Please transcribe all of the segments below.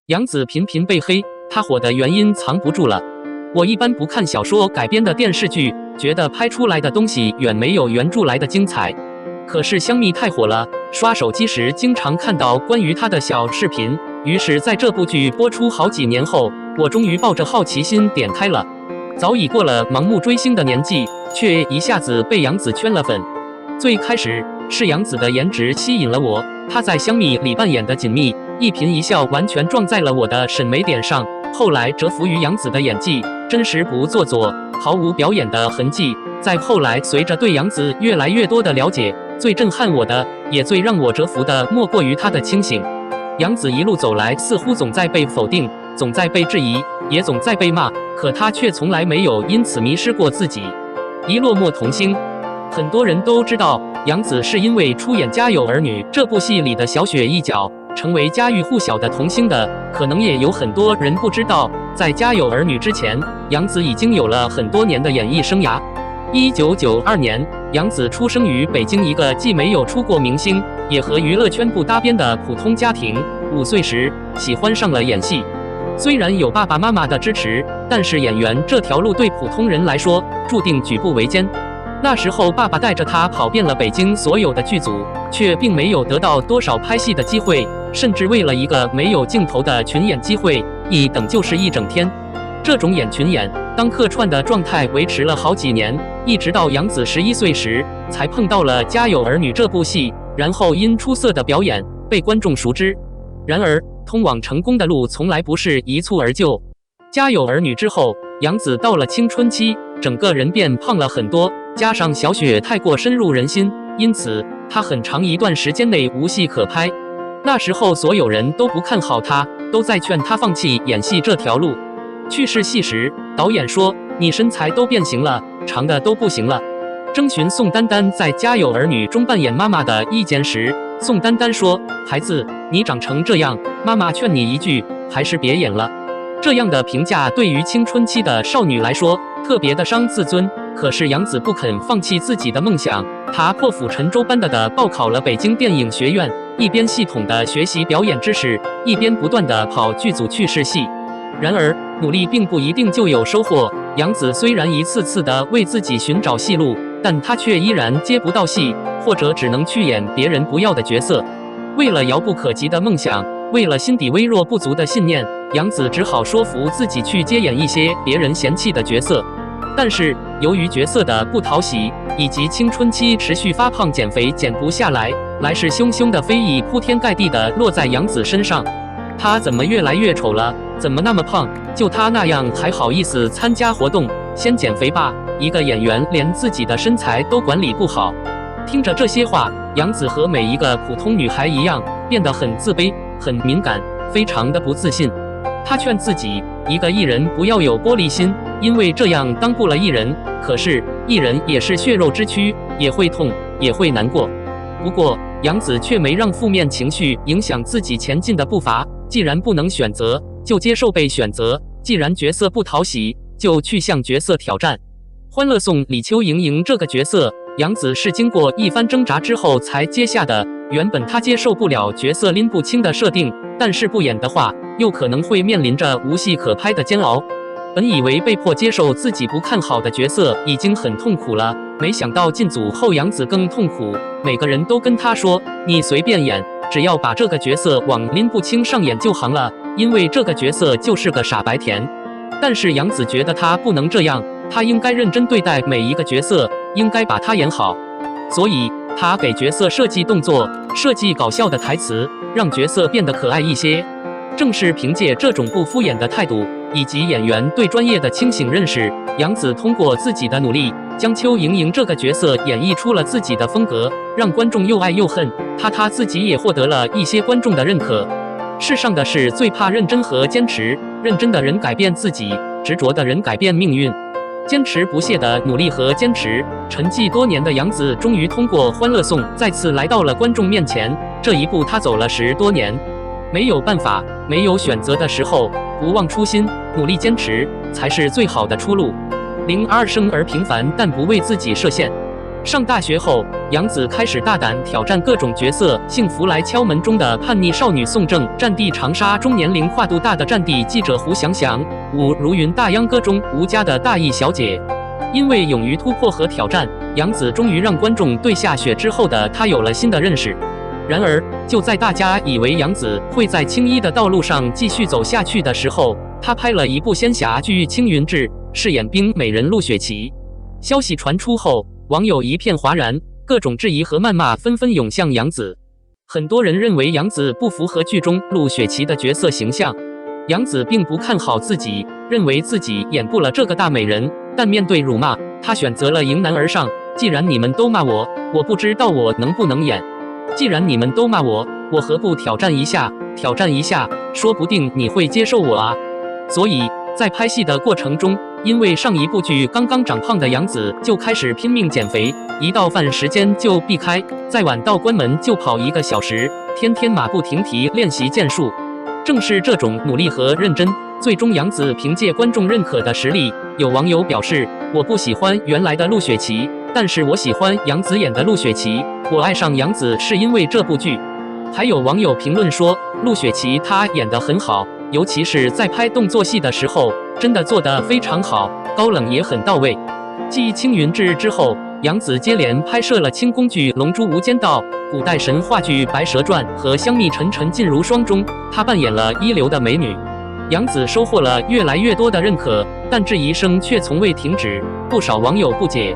杨紫频频被黑，她火的原因藏不住了。我一般不看小说改编的电视剧，觉得拍出来的东西远没有原著来的精彩。可是香蜜太火了，刷手机时经常看到关于她的小视频，于是在这部剧播出好几年后，我终于抱着好奇心点开了。早已过了盲目追星的年纪，却一下子被杨紫圈了粉。最开始是杨紫的颜值吸引了我，她在香蜜里扮演的锦觅，一颦一笑完全撞在了我的审美点上。后来折服于杨紫的演技，真实不做作，毫无表演的痕迹。再后来，随着对杨紫越来越多的了解，最震撼我的，也最让我折服的，莫过于她的清醒。杨紫一路走来，似乎总在被否定，总在被质疑，也总在被骂，可她却从来没有因此迷失过自己。一落寞童星，很多人都知道杨紫是因为出演《家有儿女》这部戏里的小雪一角，成为家喻户晓的童星的。可能也有很多人不知道，在《家有儿女》之前，杨紫已经有了很多年的演艺生涯。1992年，杨紫出生于北京一个既没有出过明星，也和娱乐圈不搭边的普通家庭。5岁时，喜欢上了演戏。虽然有爸爸妈妈的支持，但是演员这条路对普通人来说，注定举步维艰。那时候，爸爸带着他跑遍了北京所有的剧组，却并没有得到多少拍戏的机会，甚至为了一个没有镜头的群演机会，一等就是一整天。这种演群演、当客串的状态维持了好几年，一直到杨紫11岁时，才碰到了《家有儿女》这部戏，然后因出色的表演被观众熟知。然而，通往成功的路从来不是一蹴而就。《家有儿女》之后，杨紫到了青春期，整个人变胖了很多，加上小雪太过深入人心，因此她很长一段时间内无戏可拍。那时候所有人都不看好她，都在劝她放弃演戏这条路。去试戏时，导演说：“你身材都变形了，长的都不行了。”征询宋丹丹在《家有儿女》中扮演妈妈的意见时，宋丹丹说：“孩子，你长成这样，妈妈劝你一句，还是别演了。”这样的评价对于青春期的少女来说，特别的伤自尊。可是杨紫不肯放弃自己的梦想，她破釜沉舟般的报考了北京电影学院，一边系统的学习表演知识，一边不断的跑剧组去试戏。然而，努力并不一定就有收获。杨紫虽然一次次的为自己寻找戏路，但她却依然接不到戏，或者只能去演别人不要的角色。为了遥不可及的梦想，为了心底微弱不足的信念，杨紫只好说服自己去接演一些别人嫌弃的角色。但是，由于角色的不讨喜，以及青春期持续发胖减肥减不下来，来势汹汹的非议铺天盖地的落在杨紫身上。她怎么越来越丑了？怎么那么胖？就她那样还好意思参加活动？先减肥吧！一个演员连自己的身材都管理不好。听着这些话，杨紫和每一个普通女孩一样，变得很自卑、很敏感，非常的不自信。她劝自己，一个艺人不要有玻璃心，因为这样当不了艺人。可是，艺人也是血肉之躯，也会痛，也会难过。不过，杨紫却没让负面情绪影响自己前进的步伐。既然不能选择，就接受被选择；既然角色不讨喜，就去向角色挑战。欢乐颂里邱莹莹这个角色，杨紫是经过一番挣扎之后才接下的。原本她接受不了角色拎不清的设定，但是不演的话，又可能会面临着无戏可拍的煎熬。本以为被迫接受自己不看好的角色已经很痛苦了，没想到进组后杨紫更痛苦。每个人都跟她说：“你随便演，只要把这个角色往拎不清上演就行了，因为这个角色就是个傻白甜。”但是杨紫觉得她不能这样，她应该认真对待每一个角色，应该把它演好。所以她给角色设计动作，设计搞笑的台词，让角色变得可爱一些。正是凭借这种不敷衍的态度，以及演员对专业的清醒认识，杨紫通过自己的努力，将邱莹莹这个角色演绎出了自己的风格，让观众又爱又恨。她自己也获得了一些观众的认可。世上的事最怕认真和坚持，认真的人改变自己，执着的人改变命运。坚持不懈的努力和坚持，沉寂多年的杨紫终于通过《欢乐颂》再次来到了观众面前。这一步她走了10多年。没有办法，没有选择的时候，不忘初心，努力坚持，才是最好的出路。02生而平凡，但不为自己设限。上大学后，杨紫开始大胆挑战各种角色，幸福来敲门中的叛逆少女宋正，战地长沙中年龄跨度大的战地记者胡翔翔，如云大秧歌中吴家的大义小姐。因为勇于突破和挑战，杨紫终于让观众对夏雪之后的她有了新的认识。然而，就在大家以为杨紫会在青衣的道路上继续走下去的时候，她拍了一部仙侠剧《青云志》，饰演冰美人陆雪琪。消息传出后，网友一片哗然，各种质疑和谩骂纷纷涌向杨紫。很多人认为杨紫不符合剧中陆雪琪的角色形象。杨紫并不看好自己，认为自己演不了这个大美人，但面对辱骂，她选择了迎难而上。既然你们都骂我，我不知道我能不能演。既然你们都骂我，我何不挑战一下？挑战一下，说不定你会接受我啊！所以在拍戏的过程中，因为上一部剧刚刚长胖的杨紫就开始拼命减肥，一到饭时间就避开，再晚到关门就跑1个小时，天天马不停蹄练习剑术。正是这种努力和认真，最终杨紫凭借观众认可的实力。有网友表示，我不喜欢原来的陆雪琪，但是我喜欢杨紫演的陆雪琪，我爱上杨紫是因为这部剧。还有网友评论说，陆雪琪她演得很好，尤其是在拍动作戏的时候，真的做得非常好，高冷也很到位。继《青云志》之后，杨紫接连拍摄了清宫剧《龙珠无间道》、古代神话剧《白蛇传》和《香蜜沉沉烬如霜》中，她扮演了一流的美女。杨紫收获了越来越多的认可，但质疑声却从未停止。不少网友不解：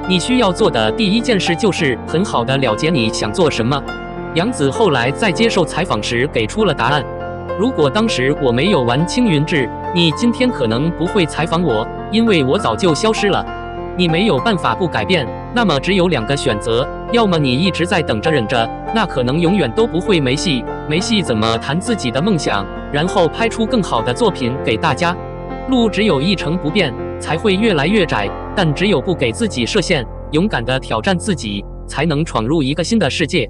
你需要做的第一件事就是很好的了解你想做什么。杨紫后来在接受采访时给出了答案：如果当时我没有玩《青云志》，你今天可能不会采访我，因为我早就消失了。你没有办法不改变，那么只有2个选择，要么你一直在等着忍着，那可能永远都不会没戏，没戏怎么谈自己的梦想，然后拍出更好的作品给大家。路只有一成不变，才会越来越窄，但只有不给自己设限，勇敢地挑战自己，才能闯入一个新的世界。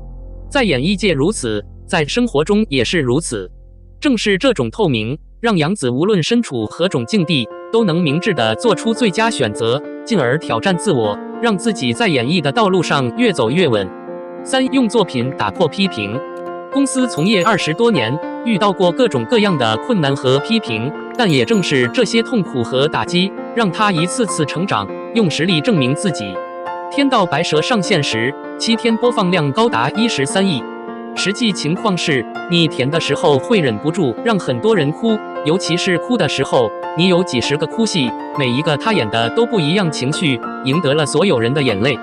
在演艺界如此，在生活中也是如此。正是这种透明，让杨紫无论身处何种境地，都能明智地做出最佳选择，进而挑战自我，让自己在演艺的道路上越走越稳。3. 用作品打破批评。公司从业20多年，遇到过各种各样的困难和批评，但也正是这些痛苦和打击，让他一次次成长，用实力证明自己。天道白蛇上线时，7天播放量高达13亿。实际情况是，你甜的时候会忍不住让很多人哭，尤其是哭的时候，你有几10个哭戏，每一个他演的都不一样情绪，赢得了所有人的眼泪。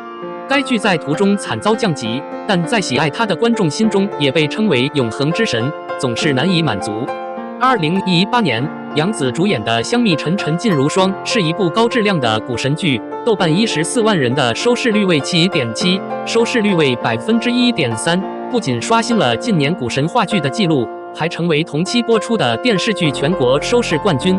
该剧在途中惨遭降级，但在喜爱他的观众心中也被称为永恒之神，总是难以满足。2018年，杨紫主演的《香蜜沉沉烬如霜》是一部高质量的古神剧，豆瓣14万人的收视率为7.7%，收视率为1.3%。不仅刷新了近年古神话剧的记录，还成为同期播出的电视剧全国收视冠军。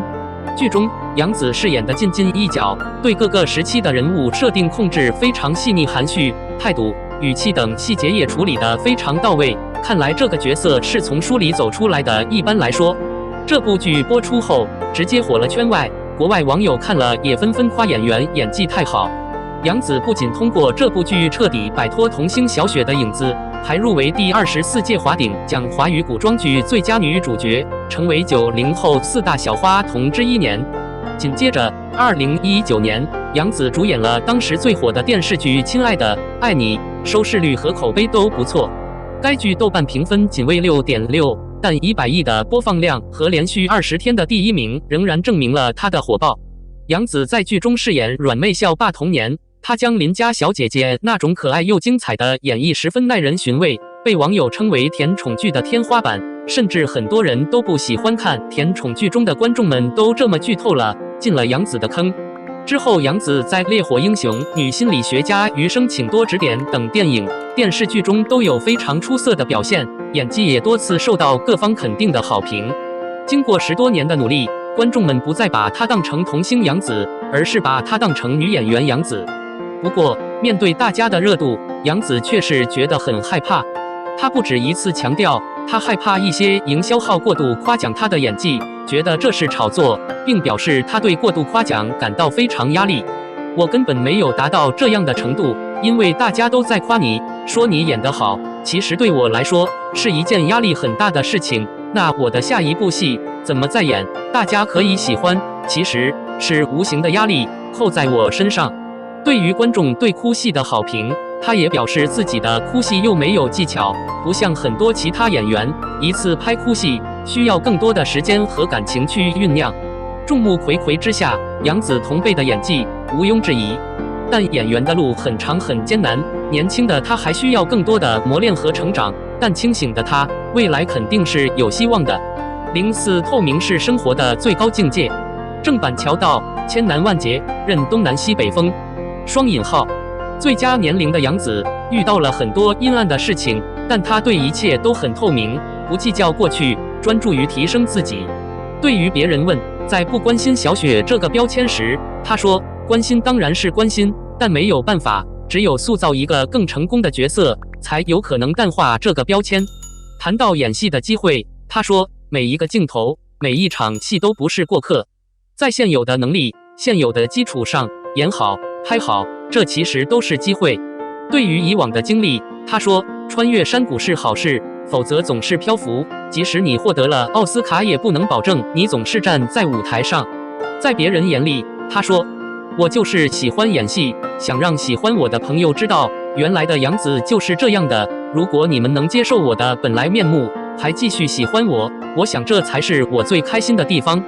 剧中，杨紫饰演的进金一角，对各个时期的人物设定控制非常细腻含蓄，态度、语气等细节也处理得非常到位。看来这个角色是从书里走出来的。一般来说，这部剧播出后直接火了圈外，国外网友看了也纷纷夸演员演技太好。杨紫不仅通过这部剧彻底摆脱童星小雪的影子，还入围第24届华鼎奖华语古装剧最佳女主角，成为90后4大小花童之一年。紧接着，2019年，杨紫主演了当时最火的电视剧《亲爱的，爱你》，收视率和口碑都不错。该剧豆瓣评分仅为6.6，但100亿的播放量和连续20天的第1名，仍然证明了她的火爆。杨紫在剧中饰演软妹校霸童年，她将邻家小姐姐那种可爱又精彩的演绎十分耐人寻味，被网友称为甜宠剧的天花板，甚至很多人都不喜欢看甜宠剧中的观众们都这么剧透了，进了杨紫的坑。之后，杨紫在《烈火英雄》《女心理学家余生请多指点》等电影、电视剧中都有非常出色的表现，演技也多次受到各方肯定的好评。经过10多年的努力，观众们不再把她当成童星杨紫，而是把她当成女演员杨紫。不过，面对大家的热度，杨紫却是觉得很害怕。她不止一次强调，她害怕一些营销号过度夸奖她的演技，觉得这是炒作，并表示她对过度夸奖感到非常压力。我根本没有达到这样的程度，因为大家都在夸你，说你演得好。其实对我来说是一件压力很大的事情。那我的下一部戏怎么再演，大家可以喜欢，其实是无形的压力扣在我身上。对于观众对哭戏的好评，他也表示自己的哭戏又没有技巧，不像很多其他演员，一次拍哭戏需要更多的时间和感情去酝酿。众目睽睽之下，杨紫同辈的演技毋庸置疑，但演员的路很长很艰难，年轻的她还需要更多的磨练和成长，但清醒的她未来肯定是有希望的。04透明是生活的最高境界，郑板桥道，千难万劫，任东南西北风。双引号。最佳年龄的杨紫遇到了很多阴暗的事情，但她对一切都很透明，不计较过去，专注于提升自己。对于别人问在不关心小雪这个标签时，她说关心当然是关心，但没有办法，只有塑造一个更成功的角色，才有可能淡化这个标签。谈到演戏的机会，她说每一个镜头，每一场戏都不是过客，在现有的能力、现有的基础上演好、拍好，这其实都是机会。对于以往的经历，她说穿越山谷是好事，否则总是漂浮，即使你获得了奥斯卡，也不能保证你总是站在舞台上。在别人眼里，她说我就是喜欢演戏，想让喜欢我的朋友知道，原来的杨紫就是这样的。如果你们能接受我的本来面目，还继续喜欢我，我想这才是我最开心的地方。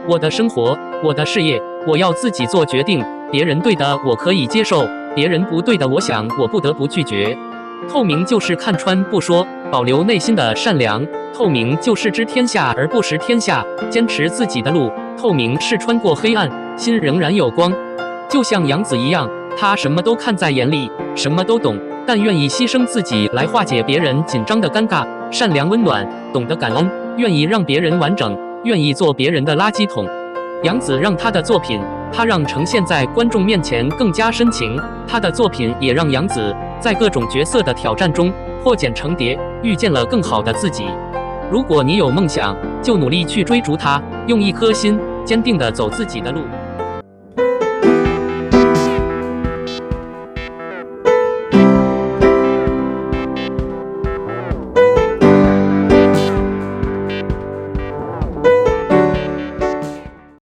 我的生活，我的事业，我要自己做决定，别人对的我可以接受，别人不对的我想我不得不拒绝。透明就是看穿不说，保留内心的善良。透明就是知天下而不识天下，坚持自己的路。透明是穿过黑暗，心仍然有光。就像杨紫一样，她什么都看在眼里，什么都懂，但愿意牺牲自己来化解别人紧张的尴尬。善良温暖，懂得感恩，愿意让别人完整，愿意做别人的垃圾桶。杨紫让她的作品，她让呈现在观众面前更加深情，她的作品也让杨紫在各种角色的挑战中破茧成蝶，遇见了更好的自己。如果你有梦想，就努力去追逐它，用一颗心坚定地走自己的路。